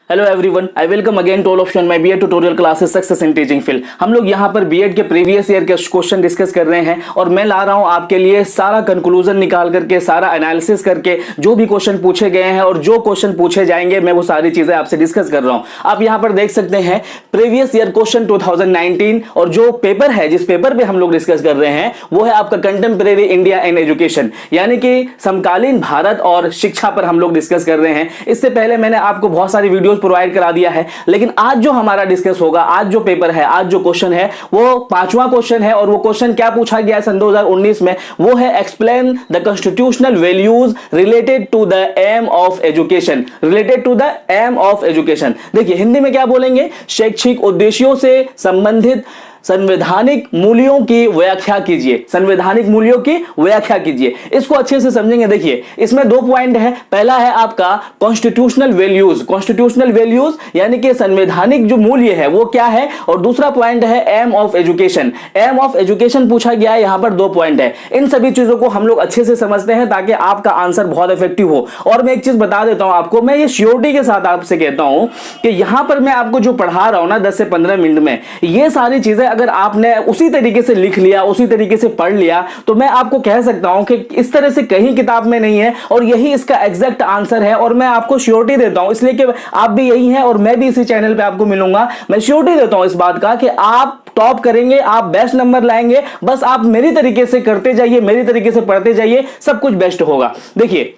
Hello everyone, I welcome again to all of my B Ed tutorial classes success in teaching field. हम लोग यहाँ पर B Ed के previous year के question discuss कर रहे हैं और मैं ला रहा हूँ आपके लिए सारा कंक्लूजन निकाल करके, सारा एनालिसिस करके, जो भी क्वेश्चन पूछे गए हैं और जो क्वेश्चन पूछे जाएंगे मैं वो सारी चीजें आपसे डिस्कस कर रहा हूँ। आप यहाँ पर देख सकते हैं प्रीवियस ईयर क्वेश्चन 2019 और जो पेपर है, जिस पेपर पे हम लोग डिस्कस कर रहे हैं वो है आपका कंटेम्परेरी इंडिया एंड एजुकेशन, यानी कि समकालीन भारत और शिक्षा पर हम लोग डिस्कस कर रहे हैं। इससे पहले मैंने आपको बहुत सारी वीडियो प्रोवाइड करा दिया है, लेकिन आज जो हमारा डिस्कस होगा, आज जो पेपर है, आज जो क्वेश्चन है वो पांचवा क्वेश्चन है। और वो क्वेश्चन क्या पूछा गया है सन 2019 में, वो है explain the constitutional values related to the aim of education. Related to the aim of education, देखिए हिंदी में क्या बोलेंगे, शैक्षिक उद्देश्यों से संबंधित संवैधानिक मूल्यों की व्याख्या कीजिए। संवैधानिक मूल्यों की व्याख्या कीजिए, इसको अच्छे से समझेंगे। देखिए इसमें दो पॉइंट है, पहला है आपका कॉन्स्टिट्यूशनल वैल्यूज। कॉन्स्टिट्यूशनल वैल्यूज यानी कि संवैधानिक जो मूल्य है वो क्या है, और दूसरा पॉइंट है aim of education. Aim of education पूछा गया है, यहां पर दो पॉइंट है। इन सभी चीजों को हम लोग अच्छे से समझते हैं ताकि आपका आंसर बहुत इफेक्टिव हो। और मैं एक चीज बता देता हूं आपको, मैं ये श्योरिटी के साथ आपसे कहता हूं कि यहां पर मैं आपको जो पढ़ा रहा हूं ना 10 से 15 मिनट में, ये सारी चीजें अगर आपने उसी तरीके से लिख लिया, उसी तरीके से पढ़ लिया, तो मैं आपको कह सकता हूं कि इस तरह से कहीं किताब में नहीं है और यही इसका एग्जैक्ट आंसर है। और मैं आपको श्योरिटी देता हूं, इसलिए कि आप भी यही हैं और मैं भी इसी चैनल पे आपको मिलूंगा। मैं श्योरिटी देता हूं इस बात का कि आप टॉप करेंगे, आप बेस्ट नंबर लाएंगे। बस आप मेरी तरीके से करते जाइए, मेरी तरीके से पढ़ते जाइए, सब कुछ बेस्ट होगा। देखिए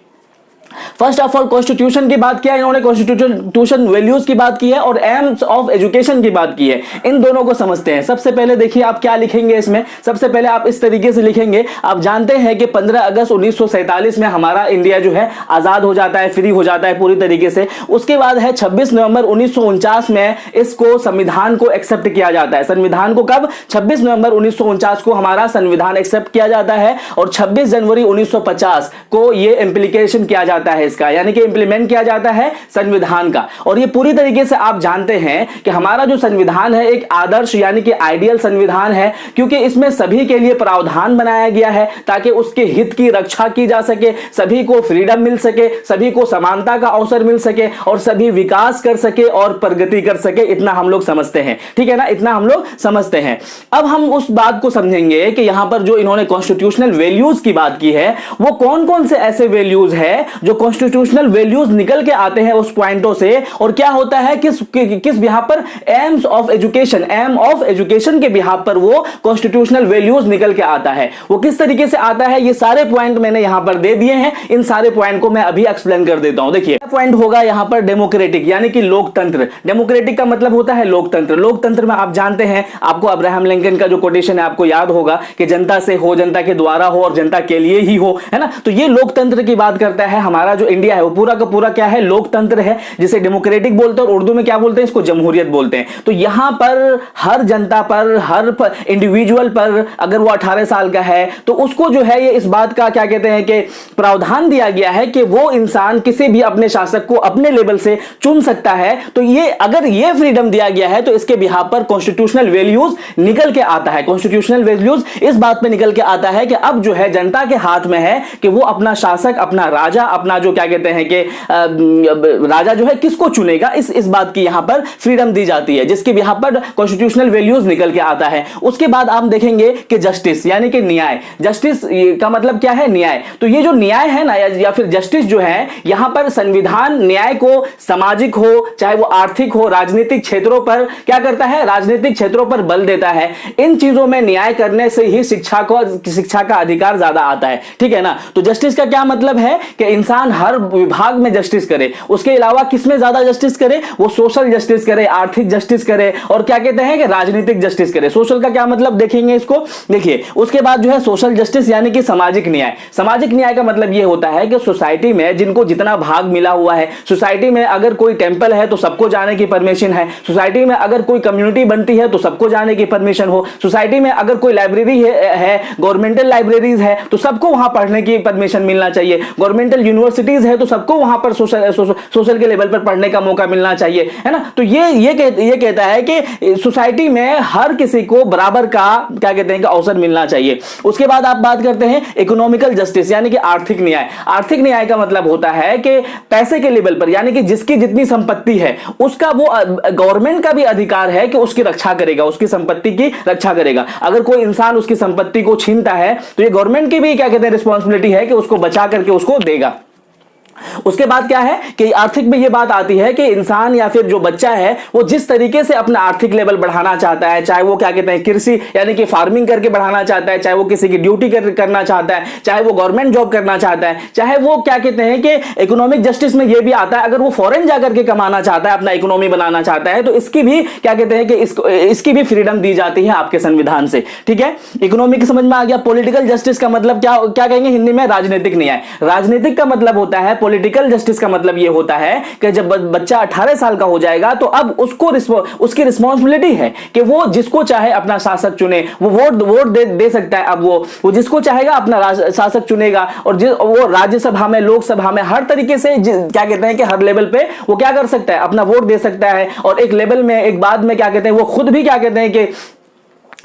फर्स्ट ऑफ ऑल कॉन्स्टिट्यूशन की बात किया इन्होंने, कॉन्स्टिट्यूशन वैल्यूज की बात की है और एम्स ऑफ एजुकेशन की बात की है। इन दोनों को समझते हैं। सबसे पहले देखिए आप क्या लिखेंगे इसमें, सबसे पहले आप इस तरीके से लिखेंगे। आप जानते हैं कि 15 अगस्त 1947 में हमारा इंडिया जो है आजाद हो जाता है, फ्री हो जाता है पूरी तरीके से। उसके बाद है 26 नवंबर 1949 में इसको संविधान को एक्सेप्ट किया जाता है। संविधान को कब, 26 नवंबर 1949 को हमारा संविधान एक्सेप्ट किया जाता है और 26 जनवरी 1950 को यह इंप्लीकेशन किया जाता है इसका, यानी कि इंप्लीमेंट किया जाता है संविधान का। और ये पूरी तरीके से आप जानते हैं कि हमारा जो संविधान है एक आदर्श यानी कि आइडियल संविधान है, क्योंकि इसमें सभी के लिए प्रावधान बनाया गया है ताकि उसके हित की रक्षा की जा सके, सभी को फ्रीडम मिल सके, सभी को समानता का अवसर मिल सके और सभी विकास कर सके और प्रगति कर सके। इतना हम लोग समझते हैं, ठीक है ना, इतना हम लोग समझते हैं। अब हम उस बात को समझेंगे कि यहां पर जो इन्होंने कॉन्स्टिट्यूशनल वैल्यूज की बात की है वो कौन कौन से ऐसे वैल्यूज है जो कॉन्स्टिट्यूशनल वैल्यूज निकल के आते हैं उस पॉइंटों से, और क्या होता है किस बिहाफ पर, aims of education, aim of education के बिहाफ पर वो कॉन्स्टिट्यूशनल वैल्यूज निकल के आता है। वो किस तरीके से आता है, ये सारे पॉइंट मैंने यहां पर दे दिए हैं। इन सारे पॉइंट को मैं अभी एक्सप्लेन कर देता हूं। देखिए पॉइंट होगा यहां पर डेमोक्रेटिक यानी कि लोकतंत्र। डेमोक्रेटिक का मतलब होता है लोकतंत्र। लोकतंत्र में आप जानते हैं, आपको अब्राहम लिंकन का जो कोटेशन है आपको याद होगा कि जनता से हो, जनता के द्वारा हो और जनता के लिए ही हो, है ना। तो ये लोकतंत्र की बात करता है। हमारा जो इंडिया है वो पूरा का पूरा क्या है, लोकतंत्र है, जिसे डेमोक्रेटिक बोलते हैं और उर्दू में क्या बोलते हैं, इसको जमहूरियत बोलते हैं। तो यहां पर हर जनता पर, हर इंडिविजुअल पर, अगर वो 18 साल का है तो उसको जो है ये इस बात का क्या कहते हैं कि प्रावधान दिया गया है कि वो इंसान किसी भी अपने शासक को अपने लेवल से चुन सकता है। तो ये अगर ये फ्रीडम दिया गया है तो इसके बिहाफ पर कॉन्स्टिट्यूशनल वैल्यूज निकल के आता है। कॉन्स्टिट्यूशनल वैल्यूज इस बात पे निकल के आता है कि अब जो है जनता के हाथ में है कि वो अपना शासक, अपना राजा, अपना जो क्या कहते हैं कि राजा जो है किसको चुनेगा, इस बात की यहां पर फ्रीडम दी जाती है, जिसके बिहाफ पर कॉन्स्टिट्यूशनल वैल्यूज निकल के आता है। उसके बाद आप देखेंगे कि जस्टिस यानी कि न्याय। जस्टिस का मतलब क्या है, न्याय। तो ये जो न्याय है ना या फिर जस्टिस जो है, यहां पर संविधान न्याय को सामाजिक हो, चाहे वो आर्थिक हो, राजनीतिक क्षेत्रों पर क्या करता है, राजनीतिक क्षेत्रों पर बल देता है। इन चीजों में न्याय करने से ही शिक्षा का अधिकार ज्यादा आता है, ठीक है ना। तो जस्टिस का क्या मतलब है कि इंसान हर विभाग में जस्टिस करे। उसके अलावा किसमें ज्यादा जस्टिस करे, वो सोशल जस्टिस करे, आर्थिक जस्टिस करे और क्या कहते हैं कि राजनीतिक जस्टिस करे। सोशल का क्या मतलब देखेंगे इसको, देखिए उसके बाद जो है सोशल जस्टिस यानी कि सामाजिक न्याय। सामाजिक न्याय का मतलब यह होता है कि सोसाइटी में जिनको जितना भाग मिला हुआ है, सोसाइटी में अगर कोई टेंपल है तो सबको जाने की परमिशन है, सोसाइटी में अगर कोई कम्युनिटी बनती है तो सबको जाने की परमिशन हो, सोसाइटी में अगर कोई लाइब्रेरी है गवर्नमेंटल लाइब्रेरीज है तो सबको वहां पढ़ने की परमिशन मिलना चाहिए, गवर्नमेंटल यूनिवर्सिटी यूनिवर्सिटीज है तो सबको वहां पर सोशल के लेवल पर पढ़ने का मौका मिलना चाहिए, है ना। तो ये कहता है कि सोसाइटी में हर किसी को बराबर का क्या कहते हैं कि अवसर मिलना चाहिए। उसके बाद आप बात करते हैं इकोनॉमिकल जस्टिस यानी कि आर्थिक न्याय। आर्थिक न्याय का मतलब होता है कि पैसे के लेवल पर यानी कि जिसकी जितनी संपत्ति है उसका वो गवर्नमेंट का भी अधिकार है कि उसकी रक्षा करेगा, उसकी संपत्ति की रक्षा करेगा। अगर कोई इंसान उसकी संपत्ति को छीनता है तो ये गवर्नमेंट की भी क्या कहते हैं रिस्पॉन्सिबिलिटी है कि उसको बचा करके उसको देगा। उसके बाद क्या है कि आर्थिक में ये बात आती है कि इंसान या फिर जो बच्चा है वो जिस तरीके से अपना आर्थिक लेवल बढ़ाना चाहता है, चाहे वो क्या कहते हैं कृषि यानी कि फार्मिंग करके बढ़ाना चाहता है, चाहे वो किसी की ड्यूटी करना चाहता है, चाहे वो गवर्नमेंट जॉब करना चाहता है, चाहे वो क्या कहते हैं कि इकोनॉमिक जस्टिस में ये भी आता है अगर वो फॉरेन जाकर के कमाना चाहता है, अपना इकोनॉमी बनाना चाहता है, तो इसकी भी क्या कहते हैं कि इसकी भी फ्रीडम दी जाती है आपके संविधान से। ठीक है, इकोनॉमिक समझ में आ गया। पॉलिटिकल जस्टिस का मतलब क्या कहेंगे हिंदी में? राजनीतिक न्याय। राजनीतिक का मतलब होता है, पॉलिटिकल जस्टिस का मतलब यह होता है कि जब बच्चा 18 साल का हो जाएगा तो अब उसकी रिस्पॉन्सिबिलिटी है कि वो जिसको चाहे अपना शासक चुने, वो वोट दे सकता है। अब वो जिसको चाहेगा अपना शासक चुनेगा और वो राज्यसभा में, लोकसभा में, हर तरीके से क्या कहते हैं कि हर लेवल पे वो क्या कर सकता है, अपना वोट दे सकता है। और एक लेवल में, एक बाद में क्या कहते हैं, वो खुद भी क्या कहते हैं कि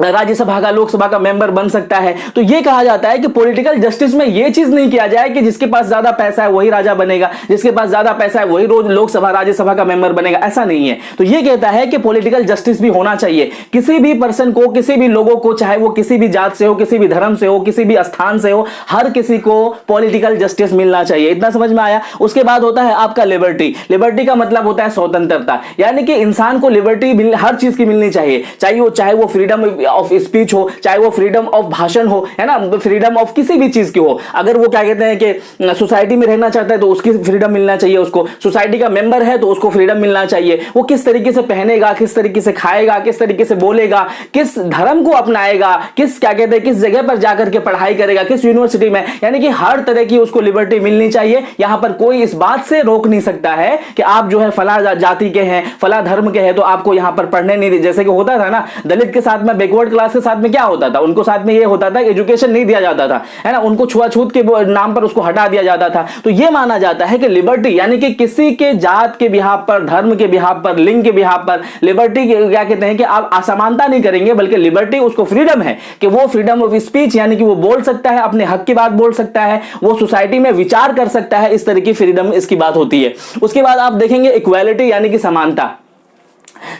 राज्यसभा का, लोकसभा का मेंबर बन सकता है। तो यह कहा जाता है कि पॉलिटिकल जस्टिस में यह चीज नहीं किया जाए कि जिसके पास ज्यादा पैसा है वही राजा बनेगा, जिसके पास ज्यादा पैसा है वही रोज लोकसभा, राज्यसभा का मेंबर बनेगा, ऐसा नहीं है। तो यह कहता है कि पॉलिटिकल जस्टिस भी होना चाहिए। किसी भी पर्सन को, किसी भी लोगों को, चाहे वो किसी भी जात से हो, किसी भी धर्म से हो, किसी भी स्थान से हो, हर किसी को पॉलिटिकल जस्टिस मिलना चाहिए। इतना समझ में आया। उसके बाद होता है आपका लिबर्टी। लिबर्टी का मतलब होता है स्वतंत्रता, यानी कि इंसान को लिबर्टी हर चीज की मिलनी चाहिए, चाहे वो फ्रीडम ऑफ स्पीच हो, चाहे वो फ्रीडम ऑफ भाषण हो, है ना, फ्रीडम ऑफ किसी भी चीज की हो। अगर वो क्या कहते हैं कि सोसाइटी में रहना चाहता है तो उसकी फ्रीडम मिलना चाहिए उसको। सोसाइटी का मेंबर है तो उसको फ्रीडम मिलना चाहिए। वो किस तरीके से पहनेगा, किस तरीके से खाएगा, किस तरीके से बोलेगा, किस धर्म को अपनाएगा, किस क्या कहते हैं किस जगह पर जाकर के पढ़ाई करेगा, किस यूनिवर्सिटी में, यानी कि हर तरह की उसको लिबर्टी मिलनी चाहिए। यहां पर कोई इस बात से रोक नहीं सकता है कि आप जो है फला जाति के हैं, फला धर्म के हैं तो आपको यहां पर पढ़ने नहीं। जैसे कि होता था ना दलित के साथ में, बैकवर्ड क्लास के साथ में क्या होता था, उनको साथ में ये होता था एजुकेशन नहीं दिया जाता था, है ना, उनको छुआछूत के नाम पर उसको हटा दिया जाता था। तो ये माना जाता है कि लिबर्टी यानी कि किसी के जात के बिहाफ पर, धर्म के बिहाफ पर, लिंग के बिहाफ पर लिबर्टी क्या कहते हैं कि आप असमानता नहीं करेंगे, बल्कि लिबर्टी उसको फ्रीडम है कि वो फ्रीडम ऑफ स्पीच यानी कि वो बोल सकता है, अपने हक की बात बोल सकता है, वो सोसाइटी में विचार कर सकता है। इस तरह की फ्रीडम इसकी बात होती है। उसके बाद आप देखेंगे इक्वालिटी यानी कि समानता।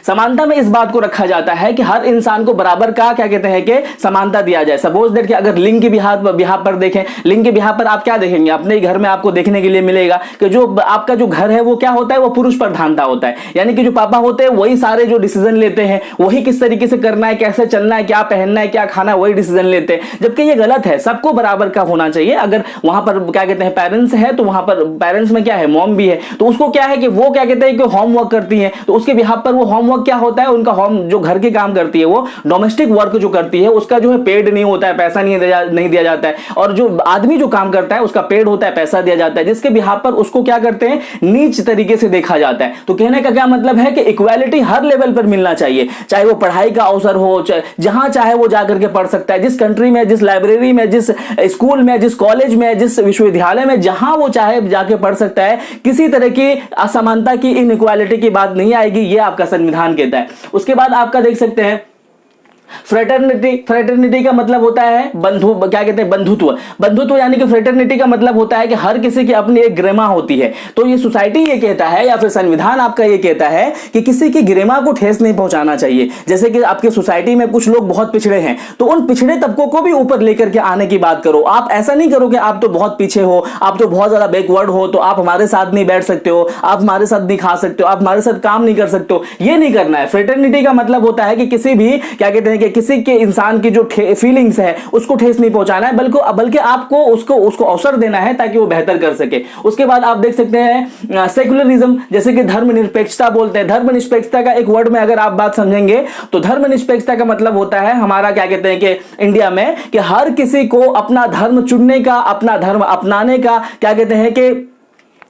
समानता में इस बात को रखा जाता है कि हर इंसान को बराबर का क्या कहते हैं कि समानता दिया जाए। सपोज दैट कि अगर लिंग के बिहाफ पर देखें, लिंग के बिहाफ पर आप क्या देखेंगे, अपने घर में आपको देखने के लिए मिलेगा कि जो आपका जो घर है वो क्या होता है, वो पुरुष प्रधानता होता है। यानी कि जो पापा होते हैं वही सारे जो डिसीजन लेते हैं, वही किस तरीके से करना है, कैसे चलना है, क्या पहनना है, क्या खाना, वही डिसीजन लेते हैं। जबकि ये गलत है, सबको बराबर का होना चाहिए। अगर वहां पर क्या कहते हैं पेरेंट्स है तो वहां पर पेरेंट्स में क्या है, मॉम भी है, तो उसको क्या है कि वो क्या कहते हैं कि होमवर्क करती है, तो उसके बिहाफ पर वो होमवर्क क्या होता है, उनका होम जो घर के काम करती है, वो डोमेस्टिक वर्क जो करती है उसका जो है पेड नहीं होता है, पैसा नहीं दिया जाता है। और जो आदमी जो काम करता है उसका पेड होता है, पैसा दिया जाता है, जिसके बिहाफ पर उसको क्या करते हैं, नीच तरीके से देखा जाता है। तो कहने का क्या मतलब है कि इक्वालिटी हर लेवल पर मिलना चाहिए, चाहे वो पढ़ाई का अवसर हो, जहां चाहे वो जाकर के पढ़ सकता है, जिस कंट्री में, जिस लाइब्रेरी में, जिस स्कूल में, जिस कॉलेज में, जिस विश्वविद्यालय में, जहां वो चाहे जाके पढ़ सकता है। किसी तरह की असमानता की, इनइक्वालिटी की बात नहीं आएगी, ये आपका संविधान कहता है। उसके बाद आपका देख सकते हैं फ्रेटर्निटी। फ्रेटर्निटी का मतलब होता है क्या कहते हैं, बंधुत्व। बंधुत्व यानी कि फ्रेटर्निटी का मतलब होता है कि हर किसी की अपनी एक गरिमा होती है। तो ये सोसाइटी ये कहता है या फिर संविधान आपका ये कहता है कि किसी की गरिमा को ठेस नहीं पहुंचाना चाहिए। जैसे कि आपके सोसाइटी में कुछ लोग बहुत पिछड़े हैं तो उन पिछड़े तबकों को भी ऊपर लेकर के आने की बात करो। आप ऐसा नहीं करो कि आप तो बहुत पीछे हो, आप तो बहुत ज्यादा बैकवर्ड हो, तो आप हमारे साथ नहीं बैठ सकते हो, आप हमारे साथ नहीं खा सकते हो, आप हमारे साथ काम नहीं कर सकते हो। ये नहीं करना है। फ्रेटर्निटी का मतलब होता है कि किसी भी क्या कहते हैं कि किसी के इंसान की जो फीलिंग्स है उसको ठेस नहीं पहुंचाना है, बल्कि आपको उसको अवसर देना है ताकि वो बेहतर कर सके। उसके बाद आप देख सकते हैं सेकुलरिज्म, जैसे कि धर्मनिरपेक्षता बोलते हैं। धर्मनिरपेक्षता का एक वर्ड में अगर आप बात समझेंगे तो धर्मनिरपेक्षता का मतलब होता है हमारा क्या कहते हैं कि इंडिया में कि हर किसी को अपना धर्म चुनने का, अपना धर्म अपनाने का क्या कहते हैं कि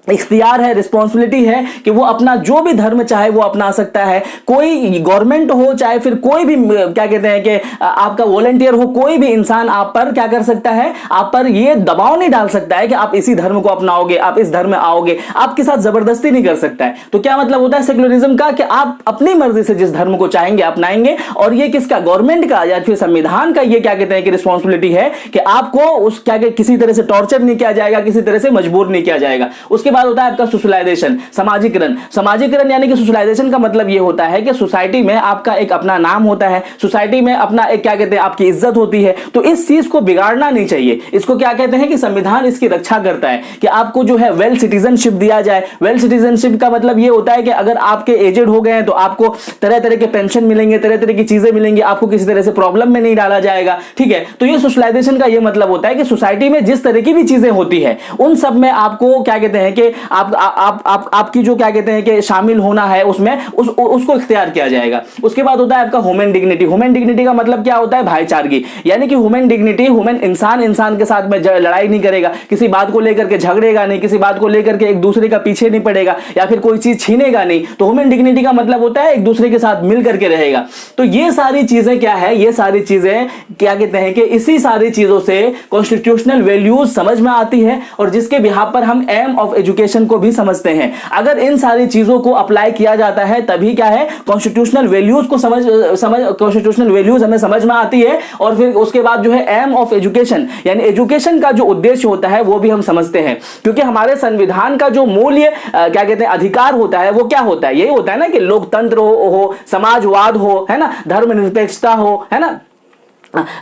इख्तियार है, रिस्पॉन्सिबिलिटी है कि वो अपना जो भी धर्म चाहे वो अपना सकता है। कोई गवर्नमेंट हो चाहे फिर कोई भी क्या कहते हैं कि आपका वॉलंटियर हो, कोई भी इंसान आप पर क्या कर सकता है, आप पर ये दबाव नहीं डाल सकता है कि आप इसी धर्म को अपनाओगे, आप इस धर्म में आओगे, आपके साथ जबरदस्ती नहीं कर सकता है। तो क्या मतलब होता है सेक्युलरिज्म का कि आप अपनी मर्जी से जिस धर्म को चाहेंगे अपनाएंगे, और ये किसका, गवर्नमेंट का या फिर संविधान का ये क्या कहते हैं कि रिस्पॉन्सिबिलिटी है कि आपको उस क्या किसी तरह से टॉर्चर नहीं किया जाएगा, किसी तरह से मजबूर नहीं किया जाएगा। उसके बाद होता है आपका सोशलाइजेशन, समाजीकरण। समाजीकरण यानी कि सोशलाइजेशन का मतलब यह होता है कि सोसाइटी में आपका एक अपना नाम होता है, सोसाइटी में अपना एक क्या कहते हैं आपकी इज्जत होती है। तो इस चीज को बिगाड़ना नहीं चाहिए। इसको क्या कहते हैं कि संविधान इसकी रक्षा करता है कि आपको जो है वेल सिटीजनशिप दिया जाए। वेल सिटीजनशिप का मतलब यह होता है कि अगर आपके एजेड हो गए हैं तो आपको तरह तरह के पेंशन मिलेंगे, तरह तरह की चीजें मिलेंगी, आपको किसी तरह से प्रॉब्लम में नहीं डाला जाएगा। ठीक है, तो ये सोशलाइजेशन का यह मतलब होता है कि सोसाइटी में जिस तरह की भी चीजें होती है उन सब में आपको क्या कहते हैं कि आपकी जो क्या कहते हैं कि शामिल होना है उसमें उसको इख्तियार किया जाएगा। उसके बाद होता है आपका ह्यूमन डिग्निटी। ह्यूमन डिग्निटी का मतलब क्या होता है, भाईचारगी। यानी कि ह्यूमन डिग्निटी, ह्यूमन इंसान के साथ में लड़ाई नहीं करेगा, किसी बात को लेकर के झगड़ेगा नहीं, किसी बात को लेकर के एक दूसरे का पीछे नहीं पड़ेगा या फिर कोई चीज छीनेगा नहीं। तो ह्यूमन डिग्निटी का मतलब होता है एक दूसरे के साथ मिल करके रहेगा। तो ये सारी चीजें क्या है, ये सारी चीजें क्या कहते हैं कि इसी सारी चीजों से कॉन्स्टिट्यूशनल वैल्यूज समझ में आती है और जिसके बिहाफ पर हम एम ऑफ एजुकेशन को भी समझते हैं। अगर इन सारी चीजों को अप्लाई किया जाता है तभी क्या है, कॉन्स्टिट्यूशनल वैल्यूज को समझ कॉन्स्टिट्यूशनल वैल्यूज हमें समझ में आती है और फिर उसके बाद जो है एम ऑफ एजुकेशन यानी एजुकेशन का जो उद्देश्य होता है वो भी हम समझते हैं। क्योंकि हमारे संविधान का जो मूल्य क्या कहते हैं अधिकार होता है वो क्या होता है, यही होता है ना कि लोकतंत्र हो, समाजवाद हो, है ना, धर्मनिरपेक्षता हो, है ना,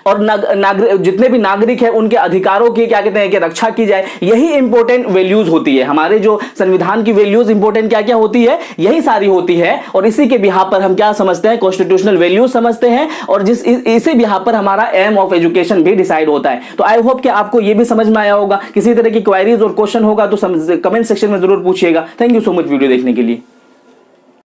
और जितने भी नागरिक हैं उनके अधिकारों की क्या कहते हैं कि रक्षा की जाए। यही इंपॉर्टेंट वैल्यूज होती है हमारे जो संविधान की वैल्यूज इंपॉर्टेंट क्या क्या होती है, यही सारी होती है। और इसी के बिहाफ पर हम क्या समझते हैं, कॉन्स्टिट्यूशनल वैल्यूज समझते हैं और इसी बिहाफ पर हमारा एम ऑफ एजुकेशन भी डिसाइड होता है। तो आई होप कि आपको यह भी समझ में आया होगा। किसी तरह की क्वेरीज और क्वेश्चन होगा तो कमेंट सेक्शन में जरूर पूछिएगा। Thank you so much video देखने के लिए।